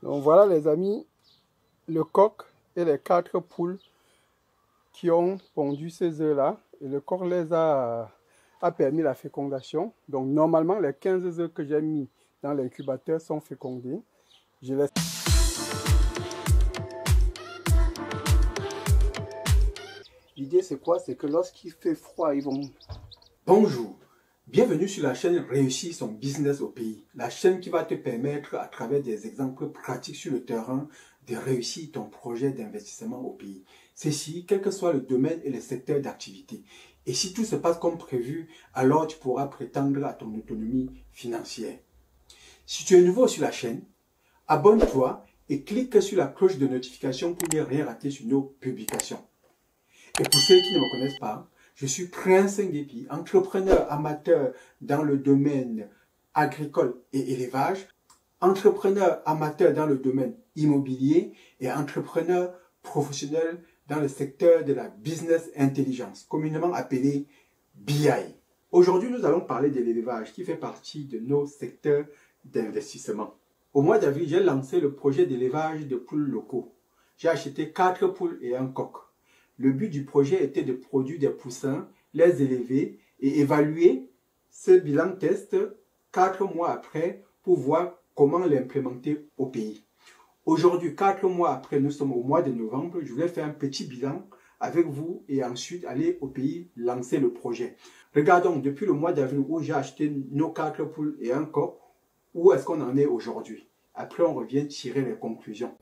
Donc voilà les amis, le coq et les 4 poules qui ont pondu ces œufs-là. Et le coq les a permis la fécondation. Donc normalement, les 15 œufs que j'ai mis dans l'incubateur sont fécondés. Je laisse... L'idée c'est quoi? C'est que lorsqu'il fait froid, ils vont... Bonjour, bienvenue sur la chaîne Réussir son business au pays. La chaîne qui va te permettre, à travers des exemples pratiques sur le terrain, de réussir ton projet d'investissement au pays. Ceci, quel que soit le domaine et le secteur d'activité. Et si tout se passe comme prévu, alors tu pourras prétendre à ton autonomie financière. Si tu es nouveau sur la chaîne, abonne-toi et clique sur la cloche de notification pour ne rien rater sur nos publications. Et pour ceux qui ne me connaissent pas, je suis Prince Nguépi, entrepreneur amateur dans le domaine agricole et élevage, entrepreneur amateur dans le domaine immobilier et entrepreneur professionnel dans le secteur de la business intelligence, communément appelé BI. Aujourd'hui, nous allons parler de l'élevage qui fait partie de nos secteurs d'investissement. Au mois d'avril, j'ai lancé le projet d'élevage de poules locaux. J'ai acheté 4 poules et un coq. Le but du projet était de produire des poussins, les élever et évaluer ce bilan test 4 mois après pour voir comment l'implémenter au pays. Aujourd'hui, 4 mois après, nous sommes au mois de novembre, je voulais faire un petit bilan avec vous et ensuite aller au pays lancer le projet. Regardons, depuis le mois d'avril où j'ai acheté nos 4 poules et un coq, où est-ce qu'on en est aujourd'hui? Après, on revient tirer les conclusions.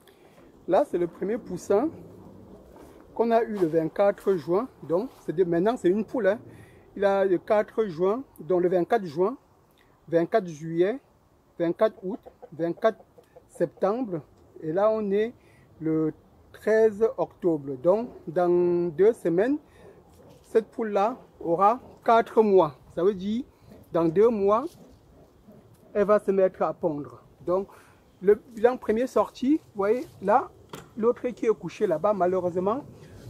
Là, c'est le premier poussin qu'on a eu le 24 juin, donc maintenant c'est une poule, hein. Il a le 4 juin, donc le 24 juin, 24 juillet, 24 août, 24 septembre, et là on est le 13 octobre. Donc dans 2 semaines, cette poule-là aura 4 mois. Ça veut dire, dans 2 mois, elle va se mettre à pondre. Donc le bilan premier sorti, vous voyez là, l'autre qui est couché là-bas, malheureusement,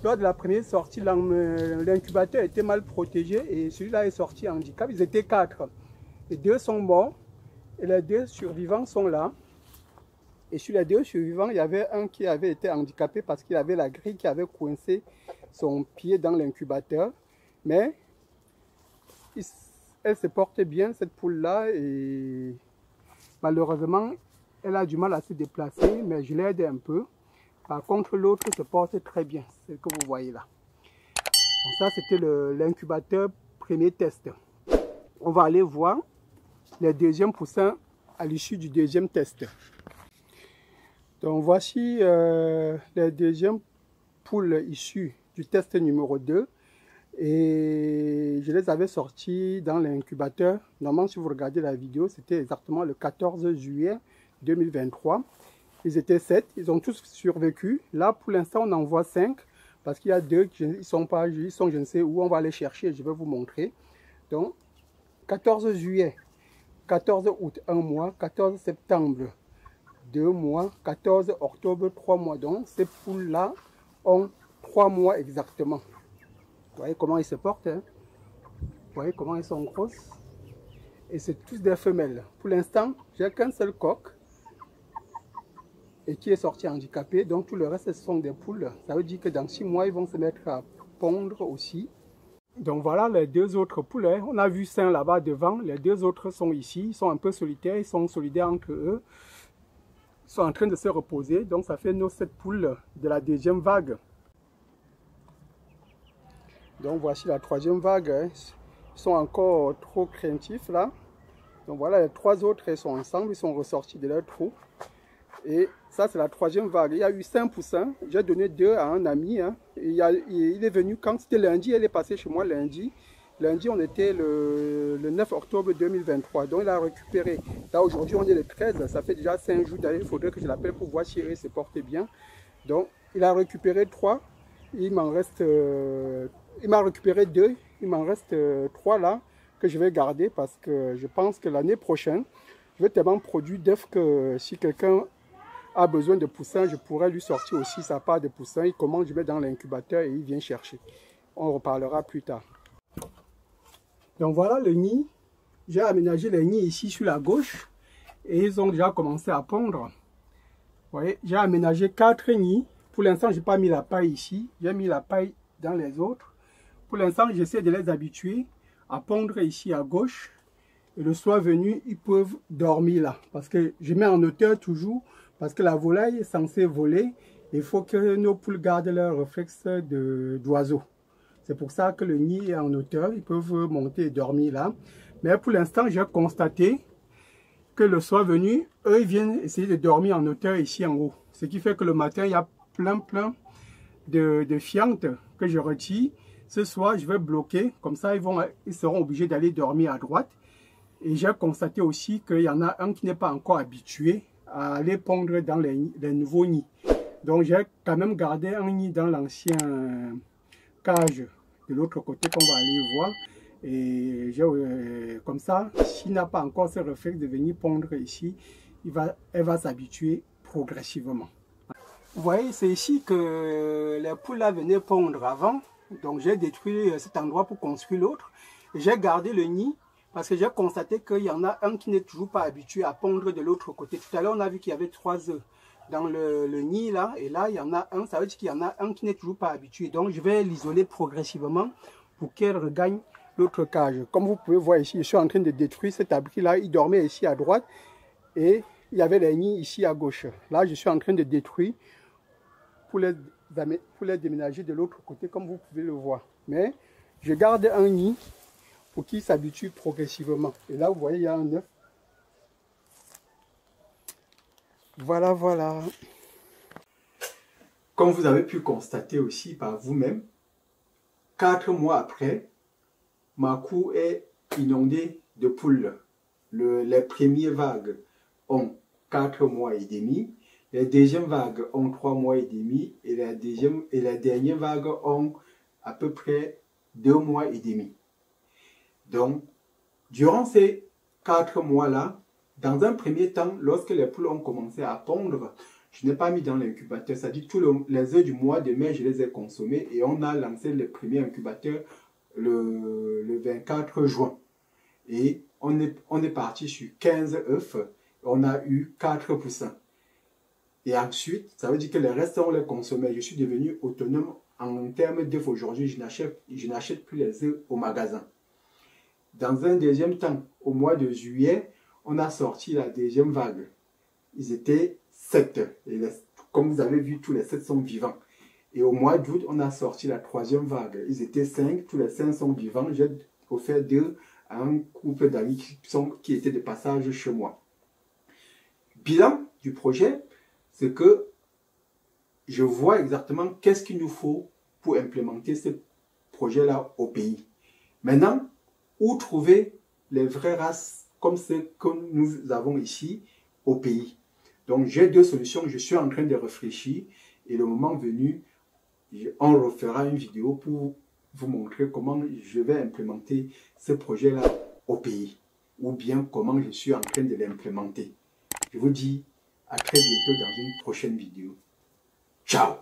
lors de la première sortie, l'incubateur était mal protégé et celui-là est sorti en handicap. Ils étaient 4. Les 2 sont morts et les 2 survivants sont là. Et sur les 2 survivants, il y avait un qui avait été handicapé parce qu'il avait la grille qui avait coincé son pied dans l'incubateur. Mais elle se porte bien, cette poule-là, et malheureusement, elle a du mal à se déplacer, mais je l'ai aidé un peu. Par contre, l'autre se porte très bien, c'est ce que vous voyez là. Donc ça, c'était l'incubateur premier test. On va aller voir les deuxièmes poussins à l'issue du deuxième test. Donc voici les deuxièmes poules issues du test numéro 2. Et je les avais sortis dans l'incubateur. Normalement, si vous regardez la vidéo, c'était exactement le 14 juillet 2023. Ils étaient 7, ils ont tous survécu. Là, pour l'instant, on en voit 5 parce qu'il y a 2 qui ne sont pas, ils sont je ne sais où. On va les chercher, je vais vous montrer. Donc, 14 juillet, 14 août, 1 mois, 14 septembre, 2 mois, 14 octobre, 3 mois. Donc, ces poules-là ont 3 mois exactement. Vous voyez comment ils se portent, hein? Vous voyez comment ils sont grosses. Et c'est tous des femelles. Pour l'instant, j'ai qu'un seul coq et qui est sorti handicapé, donc tout le reste ce sont des poules. Ça veut dire que dans 6 mois ils vont se mettre à pondre aussi. Donc voilà les 2 autres poules, hein. On a vu 5 là-bas devant, les 2 autres sont ici, ils sont un peu solitaires, ils sont solidaires entre eux, ils sont en train de se reposer, donc ça fait nos 7 poules de la deuxième vague. Donc voici la 3e vague, hein. Ils sont encore trop craintifs là. Donc voilà, les 3 autres ils sont ensemble, ils sont ressortis de leur trou. Et ça, c'est la 3e vague. Il y a eu 5 poussins. J'ai donné 2 à un ami. Hein. Il est venu quand c'était lundi. Elle est passée chez moi lundi. Lundi, on était le 9 octobre 2023. Donc, il a récupéré. Là, aujourd'hui, on est le 13. Ça fait déjà 5 jours d'ailleurs. Il faudrait que je l'appelle pour voir si elle se porte bien. Donc, il a récupéré 3. Il m'en reste... il m'a récupéré 2. Il m'en reste 3 là que je vais garder parce que je pense que l'année prochaine, je vais tellement produire d'œufs que si quelqu'un a besoin de poussins, je pourrais lui sortir aussi sa part de poussins. Il commande, je mets dans l'incubateur et il vient chercher. On reparlera plus tard. Donc voilà le nid. J'ai aménagé les nids ici sur la gauche et ils ont déjà commencé à pondre. voyez, j'ai aménagé 4 nids. Pour l'instant, je n'ai pas mis la paille ici. J'ai mis la paille dans les autres. Pour l'instant, j'essaie de les habituer à pondre ici à gauche. Et le soir venu, ils peuvent dormir là. Parce que je mets en hauteur toujours. Parce que la volaille est censée voler. Il faut que nos poules gardent leur réflexe d'oiseau. C'est pour ça que le nid est en hauteur. Ils peuvent monter et dormir là. Mais pour l'instant, j'ai constaté que le soir venu, eux, ils viennent essayer de dormir en hauteur ici en haut. Ce qui fait que le matin, il y a plein de fientes que je retire. Ce soir, je vais bloquer. Comme ça, ils seront obligés d'aller dormir à droite. Et j'ai constaté aussi qu'il y en a un qui n'est pas encore habitué à aller pondre dans les nouveaux nids. Donc, j'ai quand même gardé un nid dans l'ancien cage de l'autre côté qu'on va aller voir. Et comme ça, s'il n'a pas encore ce réflexe de venir pondre ici, elle va s'habituer progressivement. Vous voyez, c'est ici que les poules là venaient pondre avant. Donc j'ai détruit cet endroit pour construire l'autre. J'ai gardé le nid parce que j'ai constaté qu'il y en a un qui n'est toujours pas habitué à pondre de l'autre côté. Tout à l'heure, on a vu qu'il y avait 3 œufs dans le nid là. Et là, il y en a un. Ça veut dire qu'il y en a un qui n'est toujours pas habitué. Donc je vais l'isoler progressivement pour qu'elle regagne l'autre cage. Comme vous pouvez voir ici, je suis en train de détruire cet abri-là. Il dormait ici à droite et il y avait les nids ici à gauche. Là, je suis en train de détruire pour les déménager de l'autre côté, comme vous pouvez le voir. Mais je garde un nid pour qu'il s'habitue progressivement. Et là, vous voyez, il y a un œuf. Voilà, voilà. Comme vous avez pu constater aussi par vous-même, 4 mois après, ma cour est inondée de poules. Les premières vagues ont 4 mois et demi. Les deuxièmes vagues ont 3 mois et demi. Et les dernières vagues ont à peu près 2 mois et demi. Donc, durant ces 4 mois-là, dans un premier temps, lorsque les poules ont commencé à pondre, je n'ai pas mis dans l'incubateur. C'est-à-dire tous les œufs du mois de mai, je les ai consommés. Et on a lancé le premier incubateur le 24 juin. Et on est parti sur 15 œufs. On a eu 4 poussins. Et ensuite, ça veut dire que les restes, on les consommait. Je suis devenu autonome en termes d'œufs aujourd'hui. Je n'achète plus les œufs au magasin. Dans un deuxième temps, au mois de juillet, on a sorti la deuxième vague. Ils étaient 7. Et comme vous avez vu, tous les 7 sont vivants. Et au mois d'août, on a sorti la troisième vague. Ils étaient 5, tous les 5 sont vivants. J'ai offert 2 à un couple d'amis qui étaient de passage chez moi. Bilan du projet, c'est que je vois exactement qu'est-ce qu'il nous faut pour implémenter ce projet-là au pays. Maintenant, où trouver les vraies races comme celles que nous avons ici au pays. Donc, j'ai 2 solutions. Je suis en train de réfléchir et le moment venu, on refera une vidéo pour vous montrer comment je vais implémenter ce projet-là au pays ou bien comment je suis en train de l'implémenter. Je vous dis à très bientôt dans une prochaine vidéo. Ciao!